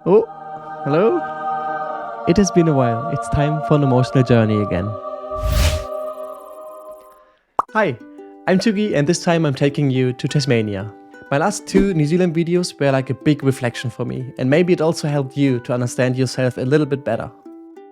Oh, hello? It has been a while. It's time for an emotional journey again. Hi, I'm Tugi and this time I'm taking you to Tasmania. My last two New Zealand videos were like a big reflection for me, and maybe it also helped you to understand yourself a little bit better.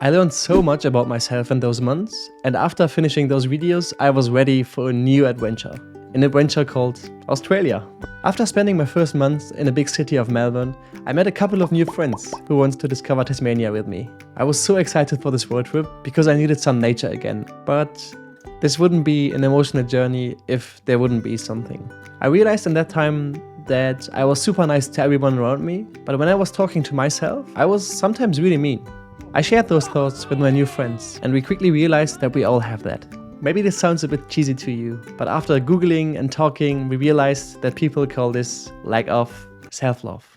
I learned so much about myself in those months, and after finishing those videos I was ready for a new adventure. An adventure called Australia. After spending my first months in a big city of Melbourne, I met a couple of new friends who wanted to discover Tasmania with me. I was so excited for this road trip because I needed some nature again, but this wouldn't be an emotional journey if there wouldn't be something. I realized in that time that I was super nice to everyone around me, but when I was talking to myself, I was sometimes really mean. I shared those thoughts with my new friends, and we quickly realized that we all have that. Maybe this sounds a bit cheesy to you, but after googling and talking, we realized that people call this lack of self-love.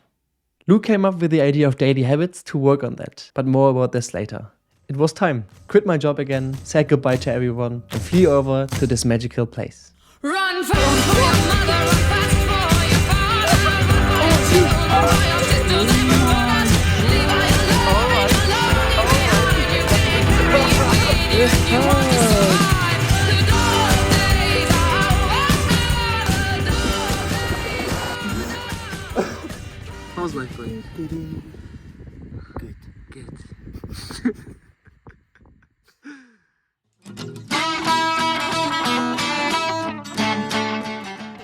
Luke came up with the idea of daily habits to work on that, but more about this later. It was time. Quit my job again, say goodbye to everyone, and flee over to this magical place. Run fast for your mother, run fast for your father, run for your sisters and your brothers. Leave all your love behind. You can't breathe if you want to survive. The dark days are over. How was life going? Good.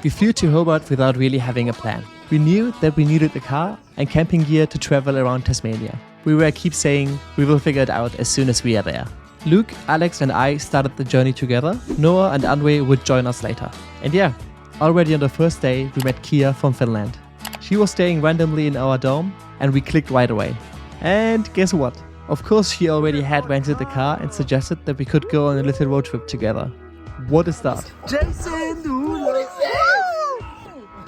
We flew to Hobart without really having a plan. We knew that we needed a car and camping gear to travel around Tasmania. We were keep saying we will figure it out as soon as we are there. Luke, Alex and I started the journey together. Noah and Anwe would join us later. And yeah, already on the first day we met Kia from Finland. She was staying randomly in our dorm and we clicked right away. And guess what? Of course she already had rented the car and suggested that we could go on a little road trip together. What a start. Jason!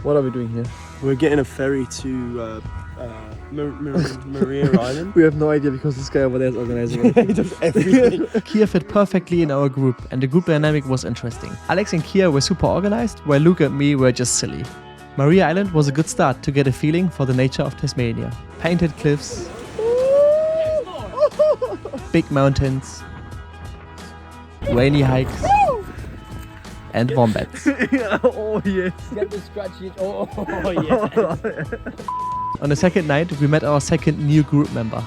What are we doing here? We're getting a ferry to Maria Island. We have no idea because this guy over there is organizing it. He does everything. Kia fit perfectly in our group and the group dynamic was interesting. Alex and Kia were super organized, while Luke and me were just silly. Maria Island was a good start to get a feeling for the nature of Tasmania. Painted cliffs, big mountains, rainy hikes, and wombats. Oh yes. Get the scratchy. Oh yeah. On the second night, we met our second new group member,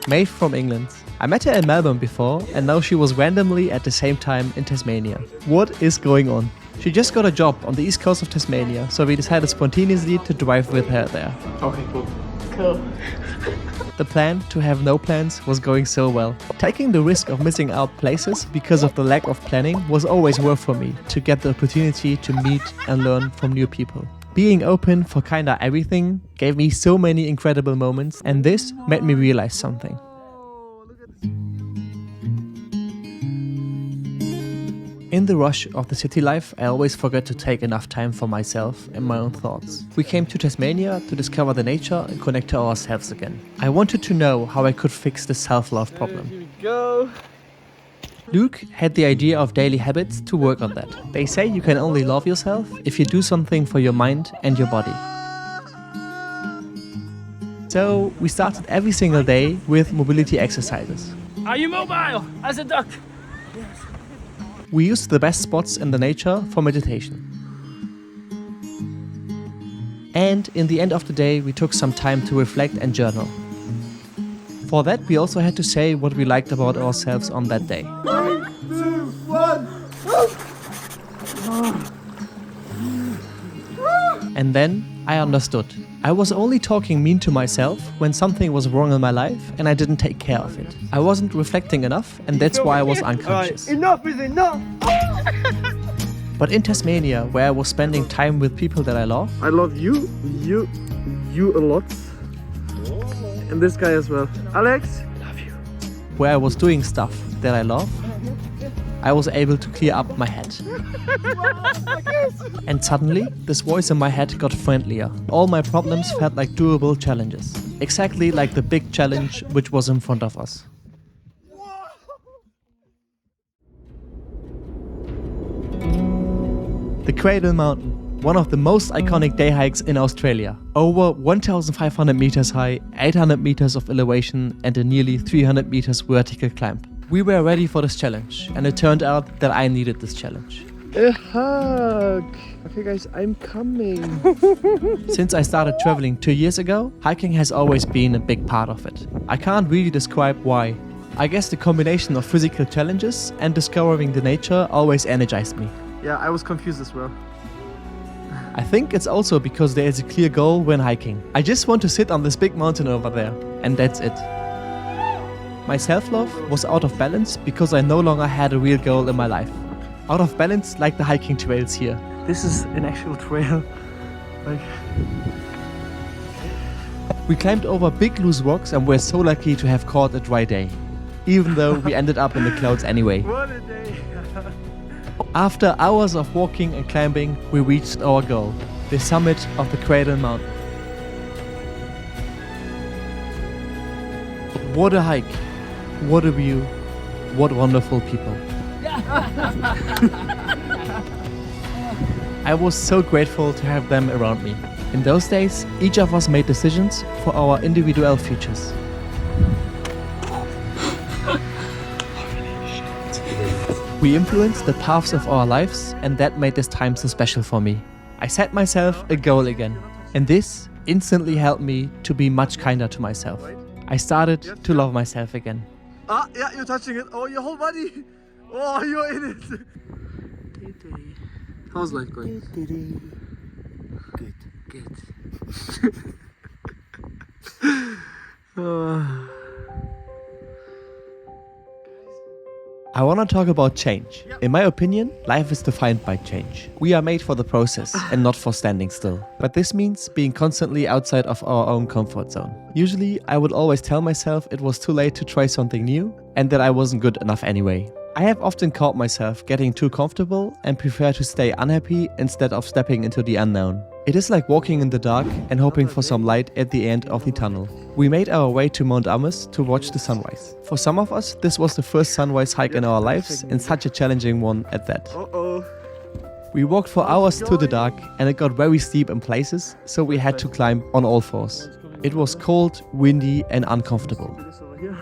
Maeve from England. I met her in Melbourne before, and now she was randomly at the same time in Tasmania. What is going on? She just got a job on the east coast of Tasmania, so we decided spontaneously to drive with her there. Okay, cool. The plan to have no plans was going so well. Taking the risk of missing out places because of the lack of planning was always worth for me to get the opportunity to meet and learn from new people. Being open for kinda everything gave me so many incredible moments, and this made me realize something. In the rush of the city life, I always forget to take enough time for myself and my own thoughts. We came to Tasmania to discover the nature and connect to ourselves again. I wanted to know how I could fix the self-love problem. Here we go. Luke had the idea of daily habits to work on that. They say you can only love yourself if you do something for your mind and your body. So we started every single day with mobility exercises. Are you mobile as a duck? We used the best spots in the nature for meditation. And in the end of the day, we took some time to reflect and journal. For that, we also had to say what we liked about ourselves on that day. 3, 2, 1. And then I understood. I was only talking mean to myself when something was wrong in my life and I didn't take care of it. I wasn't reflecting enough, and that's why I was unconscious. Enough is enough. But in Tasmania, where I was spending time with people that I love, I love you a lot. And this guy as well. Alex. Love you. where I was doing stuff that I love, I was able to clear up my head. And suddenly, this voice in my head got friendlier. All my problems felt like doable challenges. Exactly like the big challenge which was in front of us. The Cradle Mountain. one of the most iconic day hikes in Australia. Over 1,500 meters high, 800 meters of elevation, and a nearly 300 meters vertical climb. We were ready for this challenge, and it turned out that I needed this challenge. A hug! Okay guys, I'm coming. Since I started traveling 2 years ago, hiking has always been a big part of it. I can't really describe why. I guess the combination of physical challenges and discovering the nature always energized me. Yeah, I was confused as well. I think it's also because there is a clear goal when hiking. I just want to sit on this big mountain over there, and that's it. My self-love was out of balance because I no longer had a real goal in my life. Out of balance like the hiking trails here. This is an actual trail. Like, we climbed over big loose rocks and were so lucky to have caught a dry day. Even though we ended up in the clouds anyway. what a day! After hours of walking and climbing, we reached our goal, the summit of the Cradle Mountain. What a hike, what a view, what wonderful people. I was so grateful to have them around me. In those days, each of us made decisions for our individual futures. We influenced the paths of our lives, and that made this time so special for me. I set myself a goal again, and this instantly helped me to be much kinder to myself. I started to love myself again. Ah, yeah, you're touching it. Oh, your whole body. Oh, you're in it. How's life going? Good. I want to talk about change. In my opinion, life is defined by change. We are made for the process and not for standing still. But this means being constantly outside of our own comfort zone. Usually, I would always tell myself it was too late to try something new and that I wasn't good enough anyway. I have often caught myself getting too comfortable and prefer to stay unhappy instead of stepping into the unknown. It is like walking in the dark and hoping for some light at the end of the tunnel. We made our way to Mount Amis to watch the sunrise. For some of us, this was the first sunrise hike in our lives and such a challenging one at that. Uh-oh. We walked for hours through the dark and it got very steep in places, so we had to climb on all fours. It was cold, windy and uncomfortable. This over here.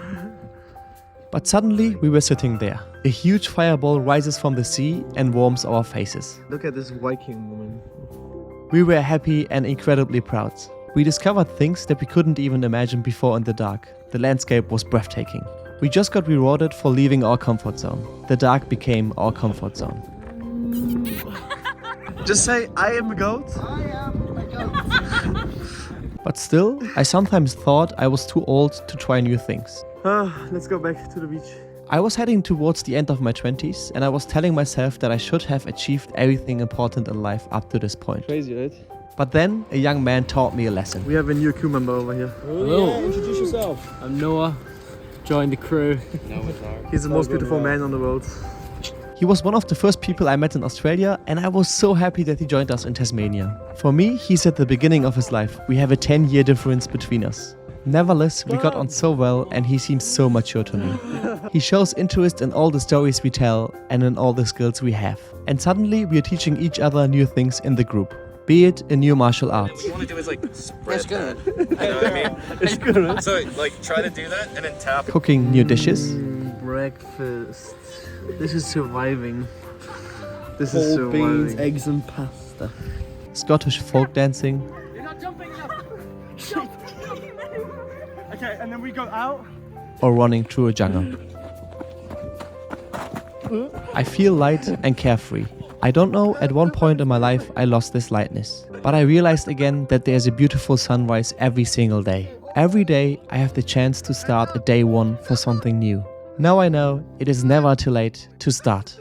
But suddenly we were sitting there. A huge fireball rises from the sea and warms our faces. Look at this Viking woman. We were happy and incredibly proud. We discovered things that we couldn't even imagine before in the dark. The landscape was breathtaking. We just got rewarded for leaving our comfort zone. The dark became our comfort zone. Just say, I am a goat. But still, I sometimes thought I was too old to try new things. Let's go back to the beach. I was heading towards the end of my 20s and I was telling myself that I should have achieved everything important in life up to this point. Crazy, right? But then a young man taught me a lesson. We have a new crew member over here. Hello. Introduce yourself. I'm Noah. Joined the crew. He's the most beautiful man on the world. He was one of the first people I met in Australia and I was so happy that he joined us in Tasmania. For me, he's at the beginning of his life. We have a 10-year difference between us. Nevertheless, we got on so well and he seems so mature to me. He shows interest in all the stories we tell and in all the skills we have. And suddenly we are teaching each other new things in the group. Be it a new martial art. What you want to do is like spread that. You know what I mean? It's good, right? So like try to do that and then tap. Cooking new dishes. Breakfast. This is surviving. This is Whole beans, surviving. eggs and pasta. Scottish folk dancing. You're not jumping enough. Okay, and then we go out. Or running through a jungle. I feel light and carefree. I don't know, at one point in my life I lost this lightness. But I realized again that there's a beautiful sunrise every single day. Every day I have the chance to start a day one for something new. Now I know it is never too late to start.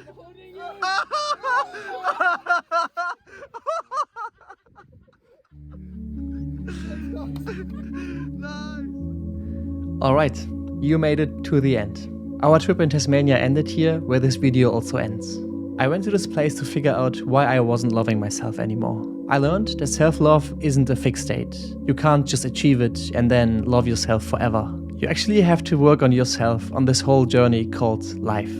Alright, you made it to the end. Our trip in Tasmania ended here, where this video also ends. I went to this place to figure out why I wasn't loving myself anymore. I learned that self-love isn't a fixed state. You can't just achieve it and then love yourself forever. You actually have to work on yourself on this whole journey called life.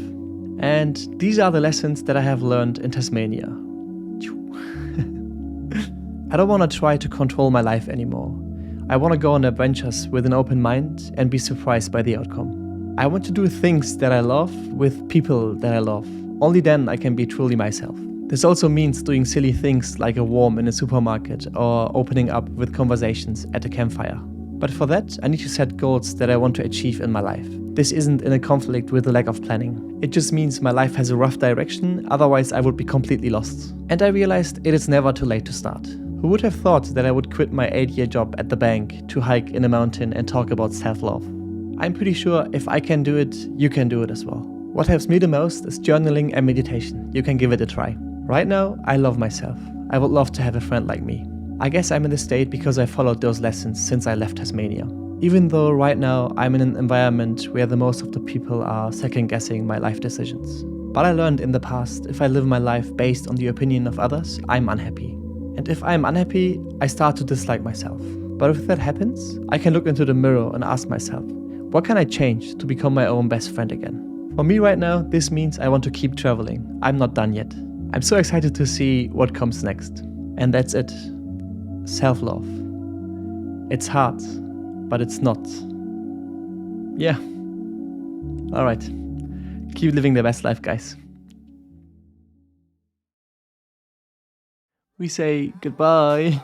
And these are the lessons that I have learned in Tasmania. I don't want to try to control my life anymore. I want to go on adventures with an open mind and be surprised by the outcome. I want to do things that I love with people that I love. Only then I can be truly myself. This also means doing silly things like a warm in a supermarket or opening up with conversations at a campfire. But for that, I need to set goals that I want to achieve in my life. This isn't in a conflict with the lack of planning. It just means my life has a rough direction, otherwise I would be completely lost. And I realized it is never too late to start. Who would have thought that I would quit my 8-year job at the bank to hike in a mountain and talk about self-love? I'm pretty sure if I can do it, you can do it as well. What helps me the most is journaling and meditation. You can give it a try. Right now, I love myself. I would love to have a friend like me. I guess I'm in this state because I followed those lessons since I left Tasmania. Even though right now I'm in an environment where the most of the people are second-guessing my life decisions. But I learned in the past, if I live my life based on the opinion of others, I'm unhappy. And if I'm unhappy, I start to dislike myself. But if that happens, I can look into the mirror and ask myself, what can I change to become my own best friend again? For me right now, this means I want to keep traveling. I'm not done yet. I'm so excited to see what comes next. And that's it. Self-love. It's hard, but it's not. Yeah. Alright. Keep living the best life, guys. We say goodbye.